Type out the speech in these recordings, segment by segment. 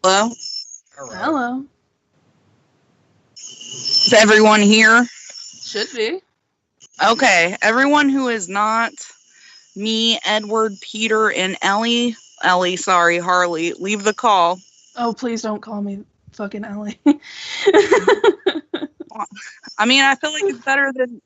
Hello? Hello. Hello. Is everyone here? Should be. Okay, everyone who is not me, Edward, Peter, and Ellie, Harley, leave the call. Oh, please don't call me fucking Ellie. I mean, I feel like it's better than...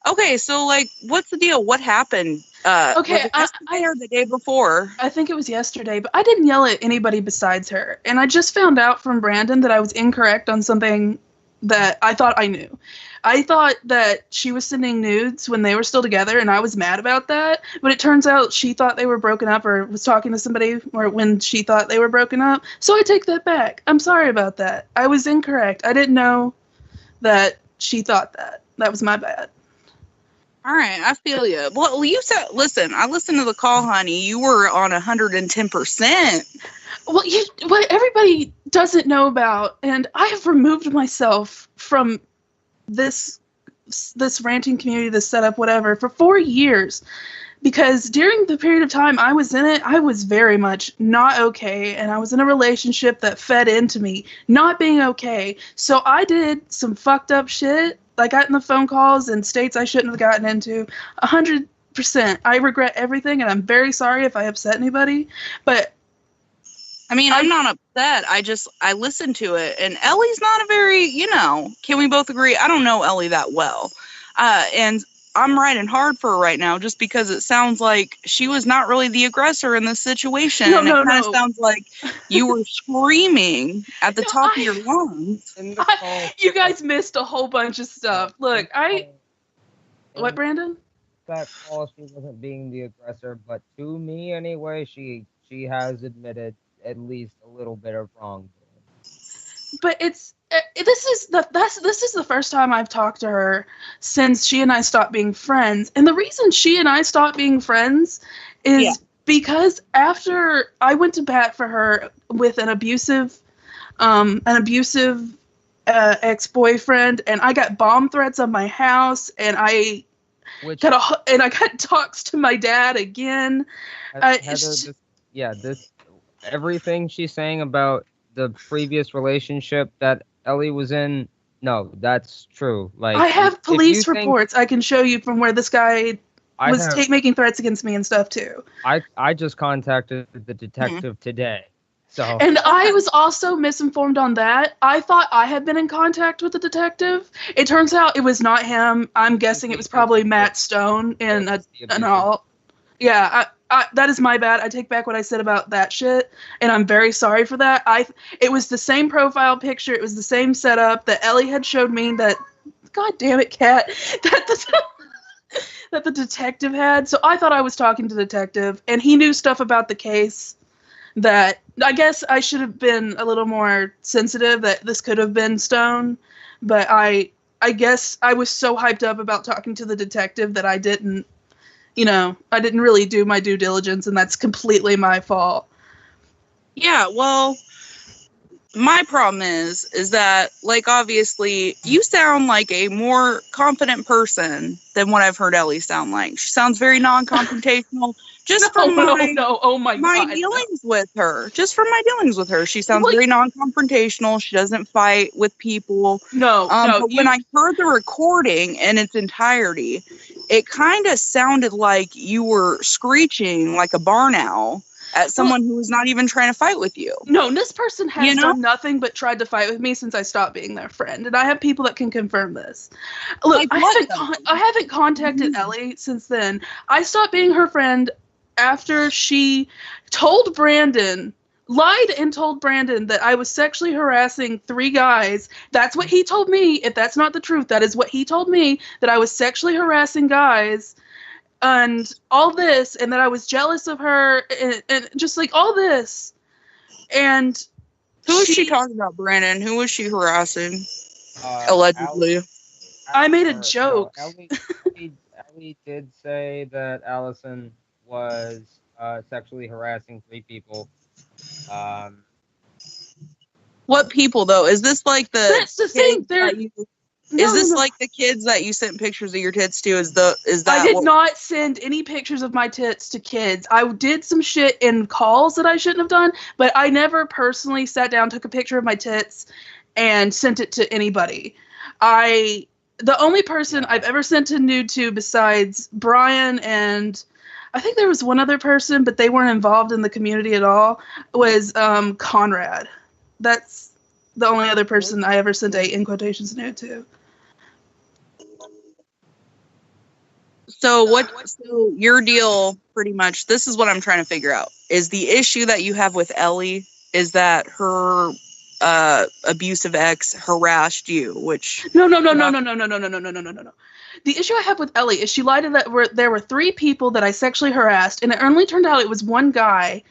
Okay, so, like, what's the deal? What happened? Okay, was it yesterday or the day before? I think it was yesterday, but I didn't yell at anybody besides her. And I just found out from Brandon that I was incorrect on something that I thought I knew. I thought that she was sending nudes when they were still together, and I was mad about that. But it turns out she thought they were broken up or was talking to somebody or when she thought they were broken up. So I take that back. I'm sorry about that. I was incorrect. I didn't know that she thought that. That was my bad. All right, I feel you. Well, you said, listen, I listened to the call, honey. You were on 110%. Well, what everybody doesn't know about, and I have removed myself from this ranting community, this setup, whatever, for 4 years, because during the period of time I was in it, I was very much not okay, and I was in a relationship that fed into me not being okay. So I did some fucked up shit. I got in the phone calls in states I shouldn't have gotten into. 100%. I regret everything, and I'm very sorry if I upset anybody. But I mean, I'm not upset. I listened to it, and Ellie's not a very, can we both agree? I don't know Ellie that well. And I'm riding hard for her right now just because it sounds like she was not really the aggressor in this situation. No, and no, it kind of no. sounds like you were screaming at the top of your lungs. You guys missed a whole bunch of stuff. Look, What, Brandon? That call, she wasn't being the aggressor, but to me anyway, she has admitted at least a little bit of wrongdoing. But this is the first time I've talked to her since she and I stopped being friends. And the reason she and I stopped being friends is because after I went to bat for her with an abusive ex-boyfriend, and I got bomb threats on my house, and I got talks to my dad again. Heather, everything she's saying about the previous relationship that Ellie was in, no, that's true. Like, I have police reports I can show you from where this guy was making threats against me and stuff too. I just contacted the detective today. So. And I was also misinformed on that. I thought I had been in contact with the detective. It turns out it was not him. I'm guessing it was probably Matt Stone and all. Yeah, that is my bad. I take back what I said about that shit, and I'm very sorry for that. It was the same profile picture. It was the same setup that Ellie had showed me that, God damn it, Kat, that the detective had. So I thought I was talking to the detective, and he knew stuff about the case that I guess I should have been a little more sensitive that this could have been Stone, but I guess I was so hyped up about talking to the detective that I didn't really do my due diligence, and that's completely my fault. Yeah, well, my problem is that, like, obviously, you sound like a more confident person than what I've heard Ellie sound like. She sounds very non-confrontational. Just from my dealings with her. Just from my dealings with her. She sounds very non-confrontational. She doesn't fight with people. But when I heard the recording in its entirety, it kind of sounded like you were screeching like a barn owl at someone who was not even trying to fight with you. No, this person has done nothing but tried to fight with me since I stopped being their friend, and I have people that can confirm this. Look, I haven't contacted Ellie since then. I stopped being her friend after she lied and told Brandon that I was sexually harassing 3 guys. That's what he told me. If that's not the truth, that is what he told me, that I was sexually harassing guys. And all this, and that I was jealous of her, and just like all this. And who was she talking about, Brandon? Who was she harassing? Allegedly. I made a joke. Ellie did say that Allison was sexually harassing 3 people. What people, though? Is this like the... That's the thing. Is this like the kids that you sent pictures of your tits to? Is that I did not send any pictures of my tits to kids. I did some shit in calls that I shouldn't have done, but I never personally sat down, took a picture of my tits, and sent it to anybody. The only person I've ever sent a nude to besides Brian and I think there was one other person, but they weren't involved in the community at all, was Conrad. That's the only other person I ever sent a, in quotations, nude to. So your deal, pretty much, this is what I'm trying to figure out, is the issue that you have with Ellie is that her abusive ex harassed you, which... No. The issue I have with Ellie is she lied that there were 3 people that I sexually harassed, and it only turned out it was one guy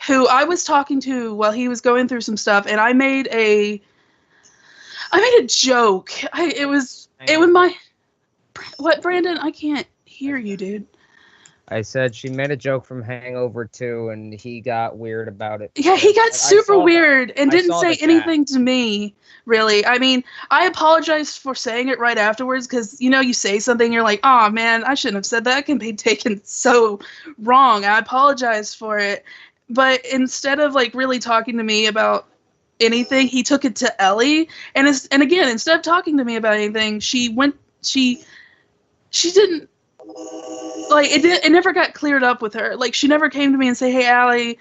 who I was talking to while he was going through some stuff, and I made a joke. What, Brandon? I can't hear you, dude. I said she made a joke from Hangover 2, and he got weird about it. Yeah, he got super weird and didn't say anything to me, really. I mean, I apologized for saying it right afterwards because, you say something, you're like, oh, man, I shouldn't have said that. It can be taken so wrong. I apologized for it. But instead of, really talking to me about anything, he took it to Ellie. And again, instead of talking to me about anything, she didn't... it never got cleared up with her. She never came to me and say, hey, Allie,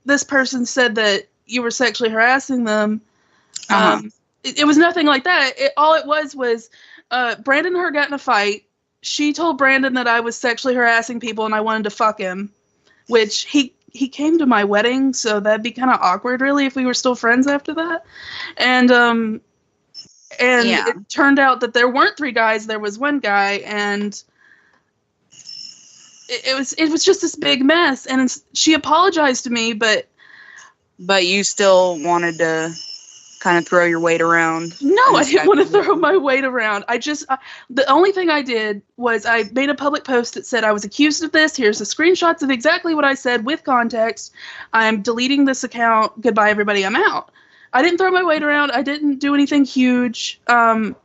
this person said that you were sexually harassing them. It was nothing like that. All it was Brandon and her got in a fight. She told Brandon that I was sexually harassing people and I wanted to fuck him, which he came to my wedding, so that'd be kind of awkward, really, if we were still friends after that. And it turned out that there weren't 3 guys, there was one guy, and it was just this big mess. And she apologized to me, but you still wanted to kind of throw your weight around. No, I didn't want to throw my weight around. The only thing I did was I made a public post that said I was accused of this. Here's the screenshots of exactly what I said with context. I'm deleting this account. Goodbye, everybody. I'm out. I didn't throw my weight around. I didn't do anything huge. And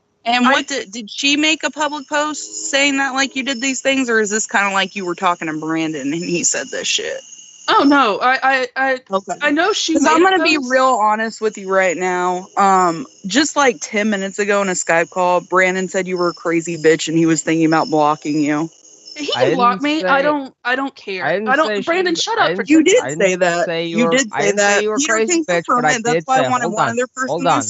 did she make a public post saying that you did these things, or is this kind of like you were talking to Brandon and he said this shit? Oh no, I know she. Because I'm gonna be real honest with you right now. Just 10 minutes ago in a Skype call, Brandon said you were a crazy bitch and he was thinking about blocking you. He can block me. I don't care. Brandon, shut up. You did say that. You did say that. You were crazy bitch, but I did say. Hold on.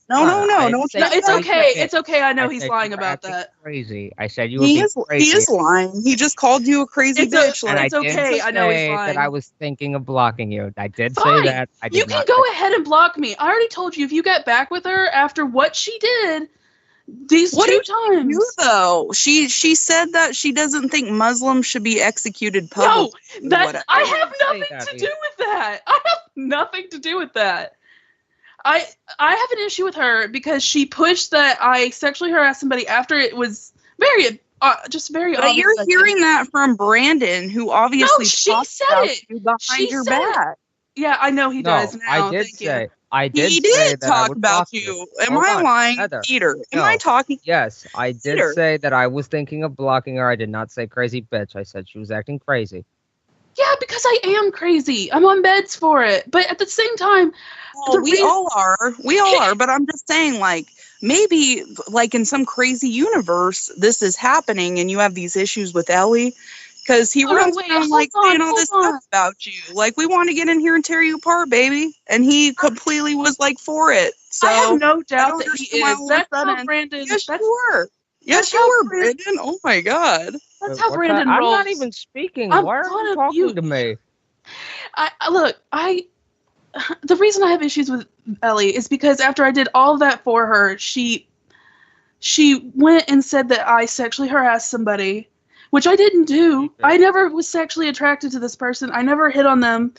No. It's okay. It's okay. I know he's lying about that. Crazy. I said you were crazy. He is lying. He just called you a crazy bitch. It's okay. I know he's lying. That I was thinking of blocking you. I did say that. You can go ahead and block me. I already told you if you get back with her after what she did. These 2 times. You though, she said that she doesn't think Muslims should be executed publicly. No, I have nothing to do with that. I have nothing to do with that. I have an issue with her because she pushed that I sexually harassed somebody after it was very obvious. But you're hearing that from Brandon, who obviously she said it behind your back. Yeah, I know he does now. I did he say did that talk about you. Am I lying, Heather? Peter? Am I talking? Yes, I did say that I was thinking of blocking her. I did not say crazy bitch. I said she was acting crazy. Yeah, because I am crazy. I'm on meds for it. But at the same time, we all are. But I'm just saying, maybe, in some crazy universe, this is happening, and you have these issues with Ellie. Because he runs around saying all this stuff about you. We want to get in here and tear you apart, baby. And he completely was for it. So I have no doubt that he is. That's how Brandon. Yes, you were. Yes, you were, Brandon. Oh my God. That's how Brandon rolls. I'm not even speaking. Why are you talking to me? The reason I have issues with Ellie is because after I did all of that for her, she went and said that I sexually harassed somebody. Which I didn't do. I never was sexually attracted to this person. I never hit on them.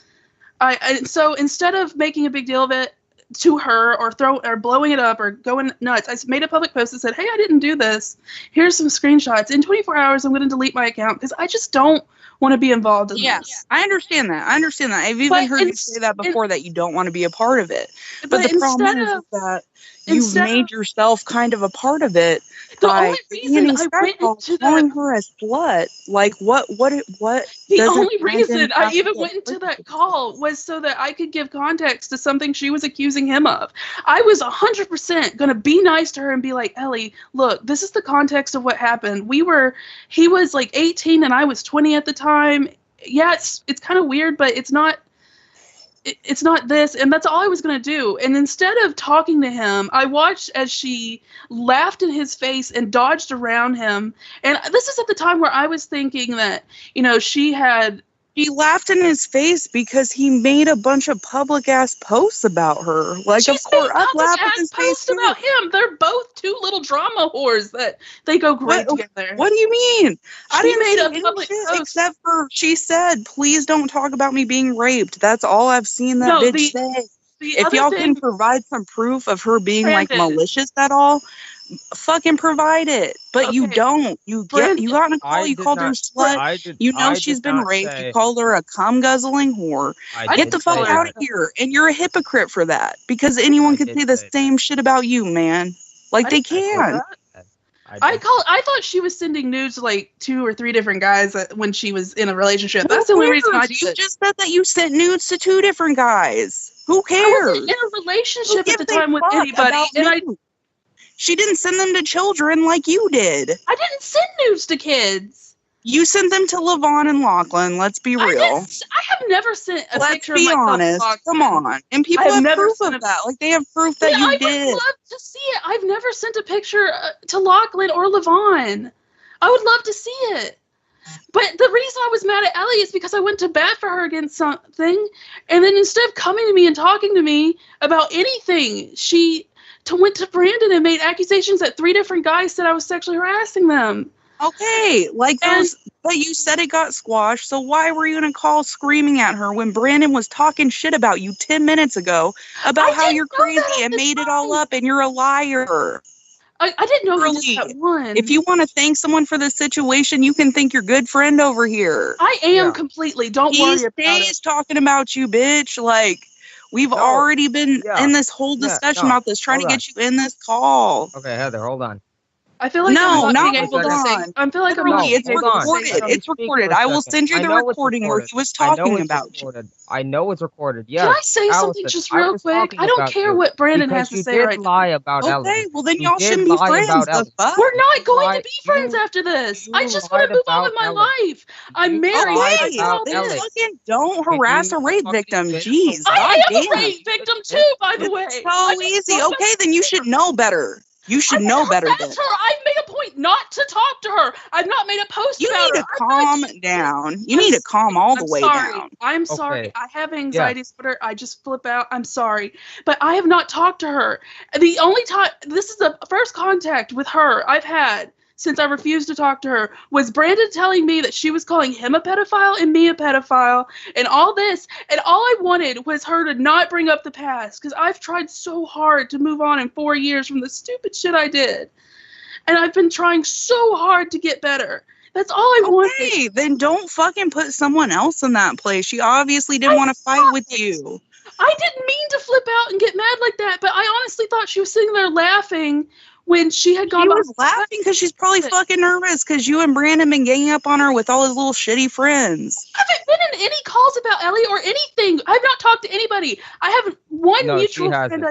So instead of making a big deal of it to her or blowing it up or going nuts, I made a public post that said, hey, I didn't do this. Here's some screenshots. In 24 hours, I'm going to delete my account because I just don't want to be involved in Yeah, this. I understand that. I've even heard you say that before, that you don't want to be a part of it. But the problem is that you've made yourself kind of a part of it by being calling her a slut. Like, what? The only reason I even went into that call was so that I could give context to something she was accusing him of. I was 100% going to be nice to her and be like, Ellie, look, this is the context of what happened. He was like 18 and I was 20 at the time. Yeah, it's kind of weird, but it's not this, and that's all I was going to do. And instead of talking to him, I watched as she laughed in his face and dodged around him. And this is at the time where I was thinking that, she laughed in his face because he made a bunch of public ass posts about her. Like, of course, I'd laugh in his face too. About him. They're both two little drama whores that they go great together. What do you mean? I didn't made see any shit except for she said, "Please don't talk about me being raped." That's all I've seen that bitch say. If y'all can provide some proof of her being like malicious at all, fucking provide it. But you don't. You got in a call, you called her slut. She's been raped. You called her a cum guzzling whore. Get the fuck out of here. And you're a hypocrite for that. Because anyone could say the same shit about you, man. Like, they can. I thought she was sending nudes to like 2 or 3 different guys when she was in a relationship. That's the only reason You just said that you sent nudes to 2 different guys. Who cares? I wasn't in a relationship at the time with anybody, and she didn't send them to children like you did. I didn't send nudes to kids. You sent them to Levon and Lachlan. Let's be real. I have never sent a picture of myself. Let's be honest. Come on. And people have proof of that. Like, they have proof that you did. I would love to see it. I've never sent a picture to Lachlan or Levon. I would love to see it. But the reason I was mad at Ellie is because I went to bat for her against something, and then instead of coming to me and talking to me about anything, she went to Brandon and made accusations that 3 different guys said I was sexually harassing them. Okay, but you said it got squashed, so why were you in a call screaming at her when Brandon was talking shit about you 10 minutes ago about how you're crazy and made it all up and you're a liar? I didn't know really. That one. If you want to thank someone for this situation, you can thank your good friend over here. I am completely. Don't worry about it. He's talking about you, bitch. Like, we've already been in this whole discussion about this, trying to get you in this call. Okay, Heather, hold on. I feel like I'm not being able to say. I feel like it's recorded. It's recorded. I will send you the recording where he was talking about you. I know it's recorded. Yeah. Can I say something just real quick? I don't care what Brandon has to say right now. Lie about Ellie. Okay, well then y'all shouldn't be friends. We're not going to be friends after this. I just want to move on with my life. I'm married. Then fucking don't harass a rape victim. Jeez. I am a rape victim too, by the way. It's so easy. Okay, then you should know better. You should know better than her. I've made a point not to talk to her. I've not made a post about her. You need to calm down. You need to calm all the way down. I'm sorry. I have anxiety disorder. I just flip out. I'm sorry. But I have not talked to her. The only time, this is the first contact with her I've had since I refused to talk to her, was Brandon telling me that she was calling him a pedophile and me a pedophile and all this. And all I wanted was her to not bring up the past, because I've tried so hard to move on in 4 years from the stupid shit I did. And I've been trying so hard to get better. That's all I wanted. Okay, then don't fucking put someone else in that place. She obviously didn't want to fight with you. I didn't mean to flip out and get mad like that, but I honestly thought she was sitting there laughing when she had gone. She was laughing because she's probably fucking nervous because you and Brandon been ganging up on her with all his little shitty friends. I haven't been in any calls about Ellie or anything. I've not talked to anybody. I have one mutual friend.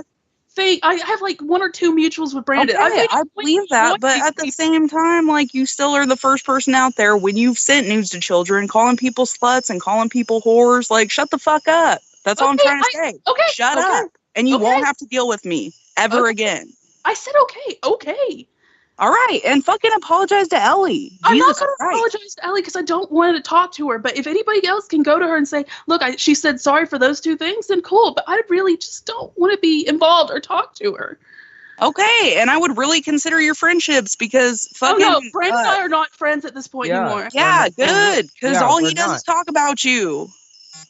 I have like 1 or 2 mutuals with Brandon. Okay, I believe that, but at the same time, like, you still are the first person out there when you've sent nudes to children, calling people sluts and calling people whores. Like, shut the fuck up. That's all I'm trying to say. Okay, shut up, and you won't have to deal with me ever again. I said okay. All right, and fucking apologize to Ellie. I'm not going to apologize to Ellie because I don't want to talk to her. But if anybody else can go to her and say, look, she said sorry for those 2 things, then cool. But I really just don't want to be involved or talk to her. Okay, and I would really consider your friendships because fucking... Oh, no, Brandon and I are not friends at this point anymore. Yeah, good, because all he does is talk about you.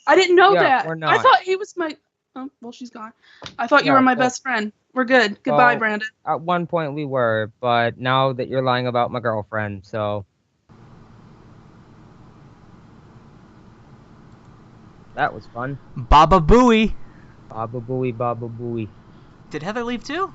I didn't know that. We're not. I thought he was my... Oh, well, she's gone. I thought you were my best friend. We're good. Goodbye, Brandon. At one point we were, but now that you're lying about my girlfriend, so... That was fun. Baba Booey. Baba Booey, Baba Booey. Did Heather leave too?